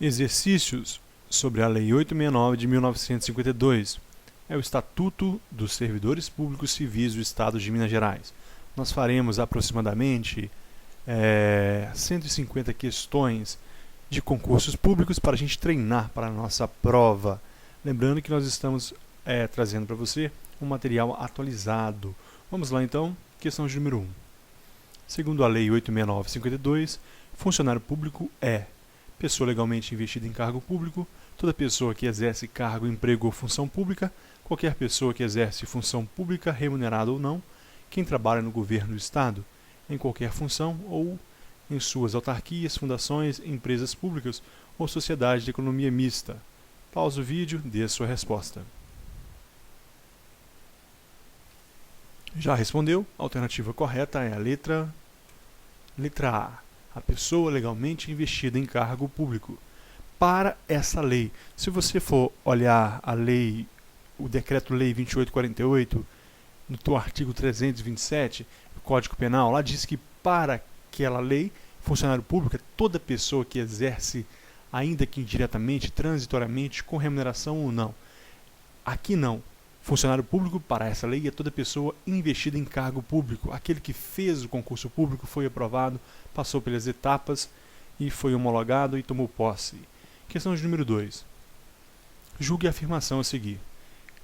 Exercícios sobre a Lei 869 de 1952. É o Estatuto dos Servidores Públicos Civis do Estado de Minas Gerais. Nós faremos aproximadamente 150 questões de concursos públicos para a gente treinar para a nossa prova. Lembrando que nós estamos trazendo para você um material atualizado. Vamos lá então, questão de número 1. Segundo a Lei 869/52, funcionário público é pessoa legalmente investida em cargo público, toda pessoa que exerce cargo, emprego ou função pública, qualquer pessoa que exerce função pública, remunerada ou não, quem trabalha no governo do Estado, em qualquer função ou em suas autarquias, fundações, empresas públicas ou sociedade de economia mista. Pausa o vídeo, dê a sua resposta. Já respondeu? A alternativa correta é a letra A. A pessoa legalmente investida em cargo público. Para essa lei, se você for olhar a lei, o Decreto-Lei 2848, no artigo 327 do Código Penal, lá diz que para aquela lei, funcionário público é toda pessoa que exerce, ainda que indiretamente, transitoriamente, com remuneração ou não. Aqui não. Funcionário público, para essa lei, é toda pessoa investida em cargo público. Aquele que fez o concurso público, foi aprovado, passou pelas etapas e foi homologado e tomou posse. Questão de número 2. Julgue a afirmação a seguir.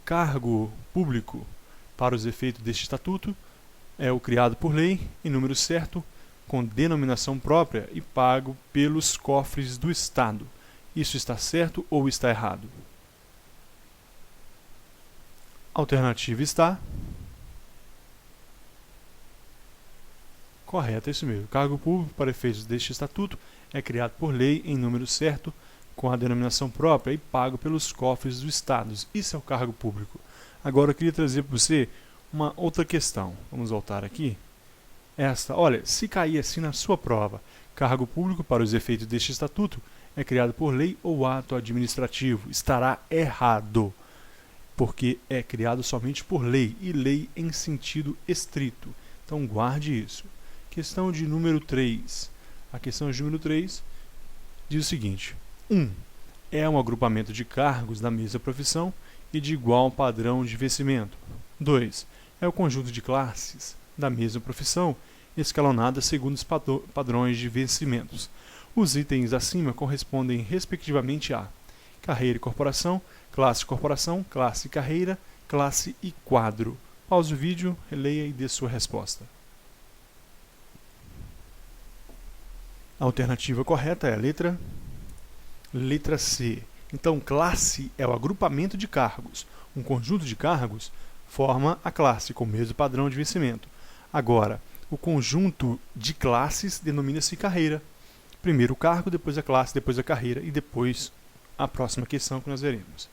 Cargo público, para os efeitos deste estatuto, é o criado por lei, em número certo, com denominação própria e pago pelos cofres do Estado. Isso está certo ou está errado? Alternativa está correta, isso mesmo. Cargo público, para efeitos deste estatuto, é criado por lei em número certo, com a denominação própria e pago pelos cofres do Estado. Isso é o cargo público. Agora eu queria trazer para você uma outra questão. Vamos voltar aqui. Olha, se cair assim na sua prova, cargo público, para os efeitos deste estatuto, é criado por lei ou ato administrativo. Estará errado, porque é criado somente por lei, e lei em sentido estrito. Então guarde isso. Questão de número 3. A questão de número 3 diz o seguinte. 1. É um agrupamento de cargos da mesma profissão e de igual padrão de vencimento. 2. É o conjunto de classes da mesma profissão, escalonadas segundo os padrões de vencimentos. Os itens acima correspondem respectivamente a carreira e corporação, classe carreira, classe e quadro. Pause o vídeo, releia e dê sua resposta. A alternativa correta é a letra C. Então, classe é o agrupamento de cargos. Um conjunto de cargos forma a classe com o mesmo padrão de vencimento. Agora, o conjunto de classes denomina-se carreira. Primeiro o cargo, depois a classe, depois a carreira e depois a próxima questão que nós veremos.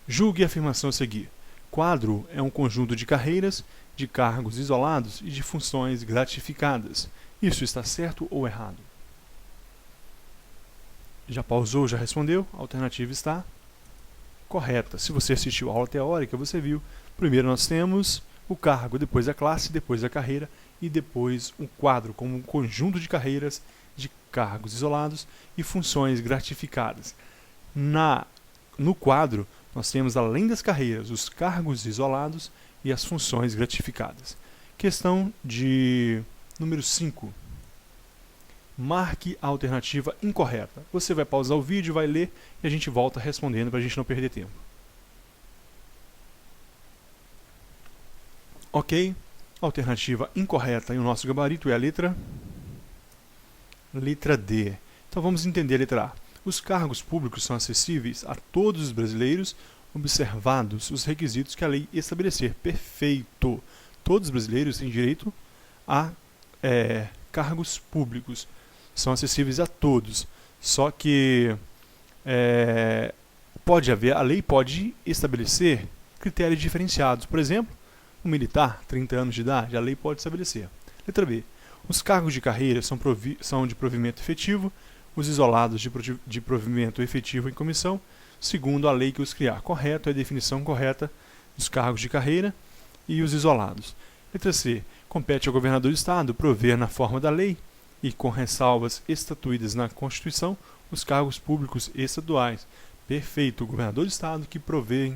Julgue a afirmação a seguir. Quadro é um conjunto de carreiras, de cargos isolados e de funções gratificadas. Isso está certo ou errado? Já pausou, já respondeu? A alternativa está correta. Se você assistiu a aula teórica, você viu. Primeiro nós temos o cargo, depois a classe, depois a carreira e depois o quadro, como um conjunto de carreiras, de cargos isolados e funções gratificadas. No quadro, nós temos, além das carreiras, os cargos isolados e as funções gratificadas. Questão de número 5. Marque a alternativa incorreta. Você vai pausar o vídeo, vai ler e a gente volta respondendo para a gente não perder tempo. Ok? A alternativa incorreta em o nosso gabarito é a letra D. Então vamos entender a letra A. Os cargos públicos são acessíveis a todos os brasileiros, observados os requisitos que a lei estabelecer. Perfeito! Todos os brasileiros têm direito a cargos públicos. São acessíveis a todos. Só que a lei pode estabelecer critérios diferenciados. Por exemplo, um militar, 30 anos de idade, a lei pode estabelecer. Letra B. Os cargos de carreira são de provimento efetivo, os isolados de provimento efetivo em comissão, segundo a lei que os criar. Correto é a definição correta dos cargos de carreira e os isolados. Letra C. Compete ao governador do Estado prover na forma da lei e com ressalvas estatuídas na Constituição, os cargos públicos estaduais. Perfeito, o governador do estado que provê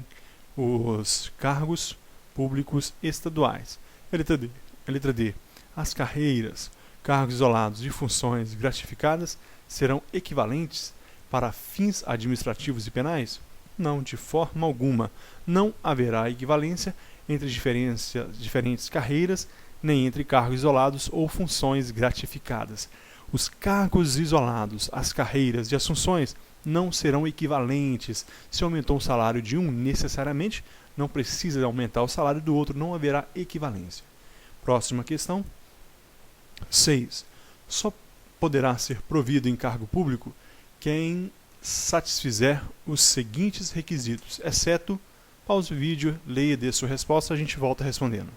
os cargos públicos estaduais. A letra D. As carreiras, cargos isolados e funções gratificadas serão equivalentes para fins administrativos e penais? Não, de forma alguma. Não haverá equivalência entre diferentes carreiras, nem entre cargos isolados ou funções gratificadas. Os cargos isolados, as carreiras e as funções não serão equivalentes. Se aumentou o salário de um, necessariamente não precisa aumentar o salário do outro, não haverá equivalência. Próxima questão. 6. Só poderá ser provido em cargo público quem satisfizer os seguintes requisitos, exceto, pause o vídeo, leia e dê sua resposta, a gente volta respondendo.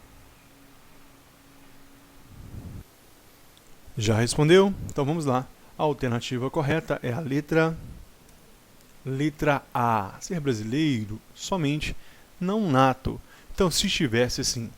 Já respondeu? Então vamos lá. A alternativa correta é a letra A. Ser brasileiro somente, não nato. Então, se estivesse assim,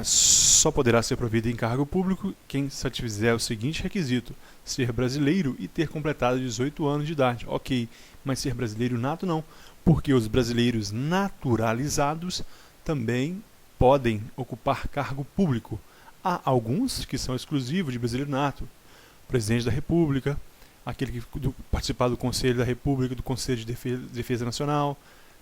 só poderá ser provido em cargo público quem satisfizer o seguinte requisito: ser brasileiro e ter completado 18 anos de idade. Ok, mas ser brasileiro nato não, porque os brasileiros naturalizados também podem ocupar cargo público. Há alguns que são exclusivos de brasileiro nato. Presidente da República, aquele que participar do Conselho da República, do Conselho de Defesa Nacional,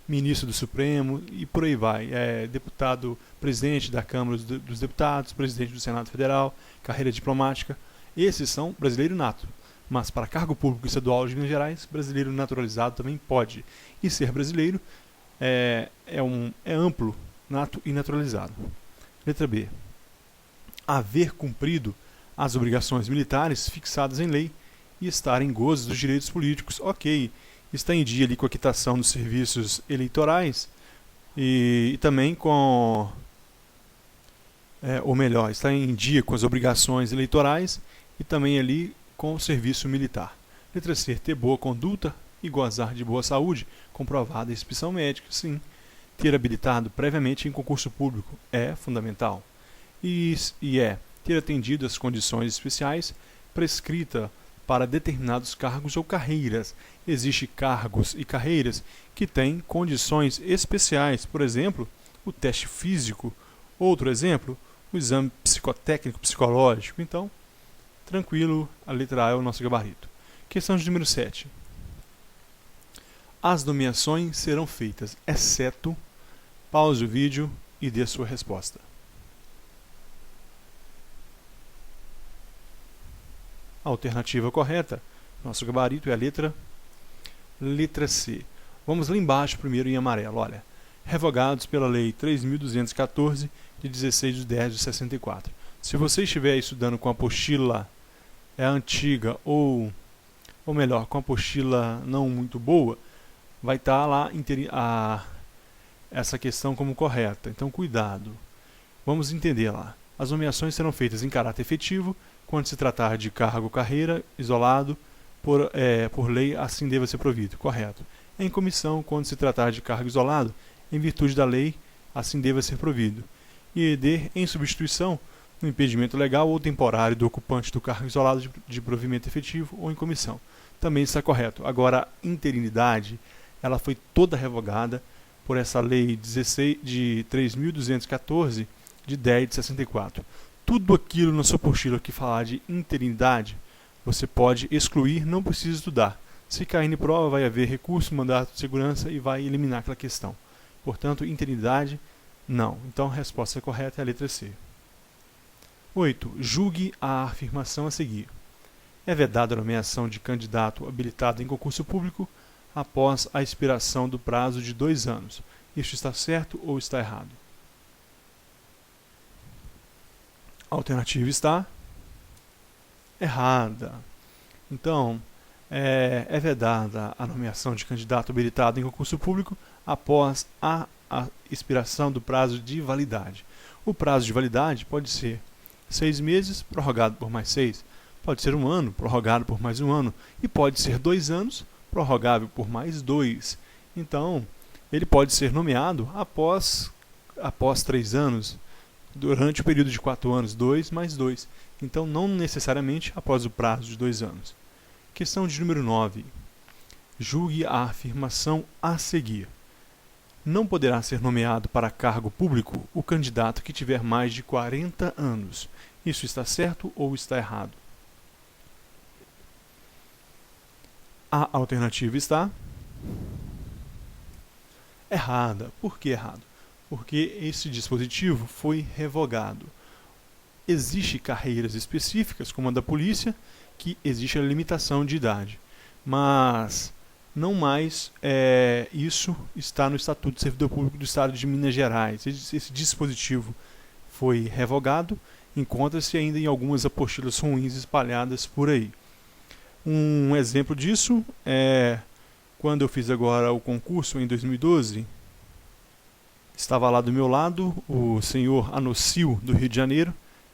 ministro do Supremo e por aí vai. Deputado, presidente da Câmara dos Deputados, presidente do Senado Federal, carreira diplomática. Esses são brasileiro nato. Mas para cargo público estadual de Minas Gerais, brasileiro naturalizado também pode. E ser brasileiro é amplo, nato e naturalizado. Letra B. Haver cumprido as obrigações militares fixadas em lei e estar em gozo dos direitos políticos. Ok, está em dia ali com a quitação dos serviços eleitorais e também com, ou melhor, está em dia com as obrigações eleitorais e também ali com o serviço militar. Letra C, ter boa conduta e gozar de boa saúde, comprovada a inspeção médica, sim. Ter habilitado previamente em concurso público é fundamental. E ter atendido às condições especiais prescrita para determinados cargos ou carreiras. Existem cargos e carreiras que têm condições especiais, por exemplo, o teste físico, outro exemplo, o exame psicotécnico, psicológico. Então, tranquilo, a letra A é o nosso gabarito. Questão de número 7. As nomeações serão feitas, exceto, pause o vídeo e dê a sua resposta. A alternativa correta, nosso gabarito é a letra C. Vamos lá embaixo primeiro em amarelo, olha. Revogados pela Lei 3.214, de 16 de 10 de 64. Se você estiver estudando com a apostila antiga ou melhor, com a apostila não muito boa, vai estar lá essa questão como correta. Então, cuidado. Vamos entender lá. As nomeações serão feitas em caráter efetivo, quando se tratar de cargo ou carreira isolado, por lei, assim deva ser provido. Correto. Em comissão, quando se tratar de cargo isolado, em virtude da lei, assim deva ser provido. E D, em substituição, no impedimento legal ou temporário do ocupante do cargo isolado de provimento efetivo ou em comissão. Também está correto. Agora, a interinidade, ela foi toda revogada por essa lei 3.214, de 10 de 64. Tudo aquilo na sua apostila que falar de interinidade, você pode excluir, não precisa estudar. Se cair em prova, vai haver recurso, mandato de segurança e vai eliminar aquela questão. Portanto, interinidade, não. Então, a resposta correta é a letra C. 8. Julgue a afirmação a seguir. É vedada a nomeação de candidato habilitado em concurso público após a expiração do prazo de 2 anos. Isto está certo ou está errado? A alternativa está errada. Então, é vedada a nomeação de candidato habilitado em concurso público após a expiração do prazo de validade. O prazo de validade pode ser 6 meses, prorrogado por mais 6. Pode ser 1 ano, prorrogado por mais 1 ano. E pode ser 2 anos, prorrogável por mais 2. Então, ele pode ser nomeado após 3 anos, durante o período de 4 anos, 2 mais 2. Então, não necessariamente após o prazo de 2 anos. Questão de número 9. Julgue a afirmação a seguir. Não poderá ser nomeado para cargo público o candidato que tiver mais de 40 anos. Isso está certo ou está errado? A alternativa está errada. Por que errado? Porque esse dispositivo foi revogado. Existem carreiras específicas, como a da polícia, que existe a limitação de idade. Mas não mais isso está no Estatuto do Servidor Público do Estado de Minas Gerais. Esse dispositivo foi revogado, encontra-se ainda em algumas apostilas ruins espalhadas por aí. Um exemplo disso é quando eu fiz agora o concurso em 2012, estava lá do meu lado o senhor Anocio do Rio de Janeiro.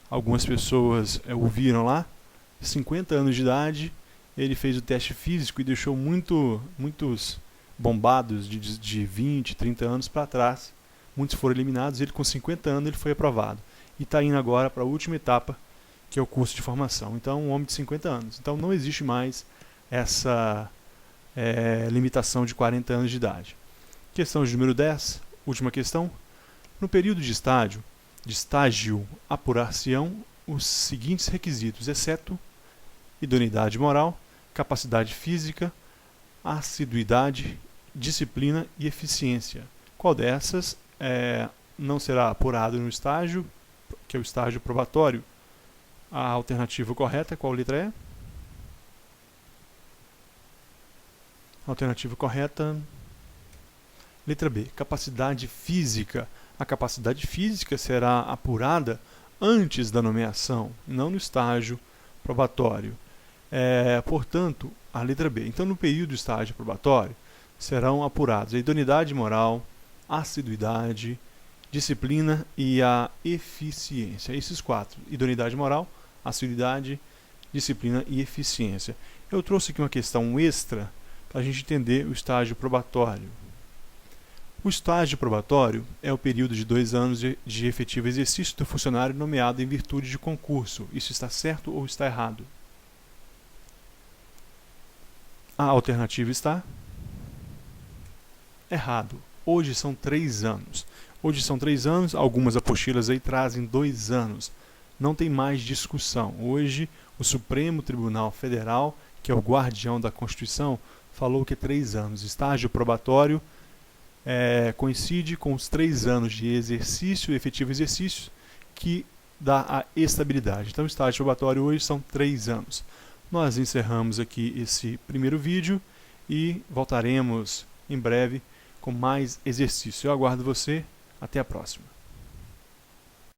Algumas pessoas o viram lá, 50 anos de idade. Ele fez o teste físico e deixou muitos bombados de 20, 30 anos para trás. Muitos foram eliminados. Ele, com 50 anos, ele foi aprovado. E está indo agora para a última etapa, que é o curso de formação. Então, um homem de 50 anos. Então, não existe mais essa limitação de 40 anos de idade. Questão de número 10, última questão. No período de estágio, apurar-se-ão os seguintes requisitos, exceto idoneidade moral, capacidade física, assiduidade, disciplina e eficiência. Qual dessas não será apurado no estágio, que é o estágio probatório? A alternativa correta, qual letra é? Alternativa correta, letra B, capacidade física. A capacidade física será apurada antes da nomeação, não no estágio probatório. Portanto, a letra B. Então, no período do estágio probatório, serão apurados a idoneidade moral, assiduidade, disciplina e a eficiência. Esses 4, idoneidade moral, assiduidade, disciplina e eficiência. Eu trouxe aqui uma questão extra para a gente entender o estágio probatório. O estágio probatório é o período de 2 anos de efetivo exercício do funcionário nomeado em virtude de concurso. Isso está certo ou está errado? A alternativa está errado. Hoje são 3 anos. Hoje são 3 anos, algumas apostilas aí trazem 2 anos. Não tem mais discussão. Hoje, o Supremo Tribunal Federal, que é o guardião da Constituição, falou que 3 anos. Estágio probatório coincide com os 3 anos de exercício, efetivo exercício, que dá a estabilidade. Então, o estágio probatório hoje são 3 anos. Nós encerramos aqui esse primeiro vídeo e voltaremos em breve com mais exercício. Eu aguardo você. Até a próxima.